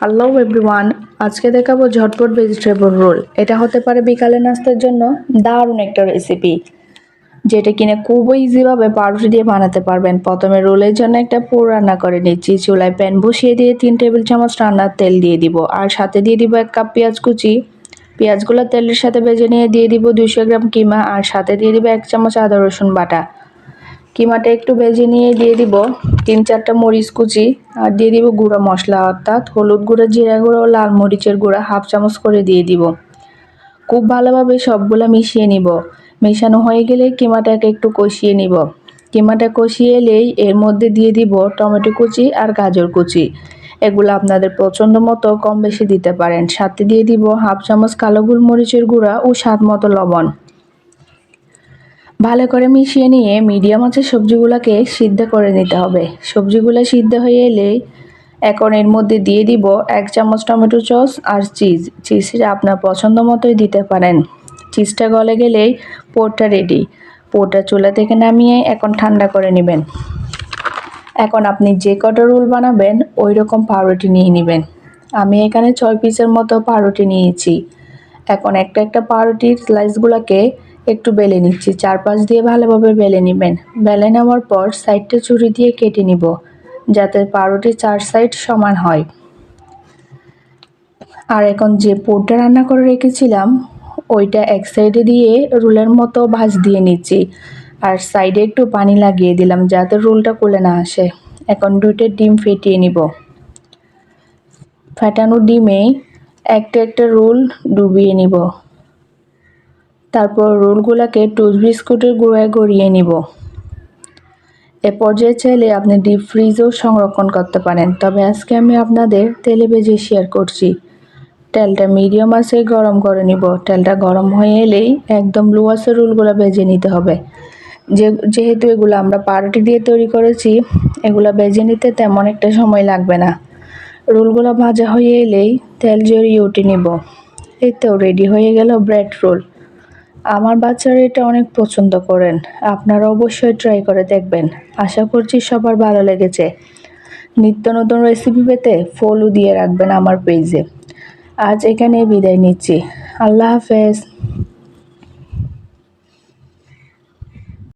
Hello everyone, আজকে দেখাবো ঝটপট ভেজিটেবল রোল। এটা হতে পারে বিকালে নাস্তার জন্য দারুণ একটা রেসিপি, যেটা কিনা খুব ইজিভাবে পাউরুটি দিয়ে বানাতে পারবেন। প্রথমে রোলের জন্য একটা পুর রান্না করে নিচ্ছি। চুলায় প্যান বসিয়ে দিয়ে 3 টেবিল চামচ রান্নার তেল দিয়ে দিব, আর সাথে দিয়ে দিব 1 কাপ পেঁয়াজ কুচি। পেঁয়াজগুলো তেলের সাথে ভেজে নিয়ে দিয়ে দিব 200 গ্রাম কিমা, আর সাথে দিয়ে দিব 1 চামচ আদা রসুন বাটা। কিমাটা একটু ভেজে নিয়ে দিয়ে দিব 3-4টা মরিচ কুচি, আর দিয়ে দিব গুঁড়ো মশলা অর্থাৎ হলুদ গুঁড়ো, জিরা গুঁড়ো ও লাল মরিচের গুঁড়া হাফ চামচ করে দিয়ে দিব। খুব ভালোভাবে সবগুলা মিশিয়ে নিব। মেশানো হয়ে গেলে কিমাটাকে একটু কষিয়ে নিব। কিমাটা কষিয়ে এলেই এর মধ্যে দিয়ে দিব টমেটো কুচি আর গাজর কুচি। এগুলো আপনাদের পছন্দ মতো কম বেশি দিতে পারেন। সাথে দিয়ে দিব হাফ চামচ কালো গোলমরিচের গুঁড়া ও স্বাদ মতো লবণ। ভালো করে মিশিয়ে নিয়ে মিডিয়াম আঁচে সবজিগুলোকে সিদ্ধ করে নিতে হবে। সবজিগুলো সিদ্ধ হয়ে এলে এখন এর মধ্যে দিয়ে দিব 1 চামচ টমেটো সস আর চিজটা আপনার পছন্দ মতোই দিতে পারেন। চিজটা গলে গেলেই পোরটা রেডি। পোরটা চুলা থেকে নামিয়ে এখন ঠান্ডা করে নেবেন। এখন আপনি যে কটা রোল বানাবেন ওই রকম পাউরুটি নিয়ে নেবেন। আমি এখানে 6 পিসের মতো পাউরুটি নিয়েছি। এখন একটা একটা পাউরুটির স্লাইসগুলোকে একটু বেলে নিচ্ছি। চারপাশ দিয়ে ভালোভাবে বেলে নেবেন। বেলে নেওয়ার পর সাইডটা ছুরি দিয়ে কেটে নিব, যাতে পাউরুটির 4 সাইড সমান হয়। আর এখন যে পুরটা রান্না করে রেখেছিলাম ওইটা এক সাইডে দিয়ে রোলের মতো ভাঁজ দিয়ে নিচ্ছি, আর সাইডে একটু পানি লাগিয়ে দিলাম যাতে রোলটা খুলে না আসে। এখন 2টা ডিম ফেটিয়ে নিব। ফেটানো ডিমে একটা একটা রোল ডুবিয়ে নিব। তারপর রোলগুলোকে টোস্ট বিস্কুটের গুঁড়ায় গড়িয়ে নিব। এ পর্যায়ে চাইলে আপনি ডিপ ফ্রিজেও সংরক্ষণ করতে পারেন, তবে আজকে আমি আপনাদের তেলে ভেজে শেয়ার করছি। তেলটা মিডিয়াম আঁচে গরম করে নিব। তেলটা গরম হয়ে এলেই একদম লো আঁচে রোলগুলো ভেজে নিতে হবে। যেহেতু এগুলো আমরা পাউরুটি দিয়ে তৈরি করেছি, এগুলো ভেজে নিতে তেমন একটা সময় লাগবে না। রোলগুলো ভাজা হয়ে এলেই তেল ঝরিয়ে উঠে নিব। এই তো রেডি হয়ে গেল ব্রেড রোল। আমার বাচ্চারা এটা অনেক পছন্দ করেন। আপনারা অবশ্যই ট্রাই করে দেখবেন। আশা করছি সবার ভালো লেগেছে। নিত্য নতুন রেসিপি পেতে ফলো দিয়ে রাখবেন আমার পেজে। আজ এখানে বিদায় নিচ্ছি। আল্লাহ হাফেজ।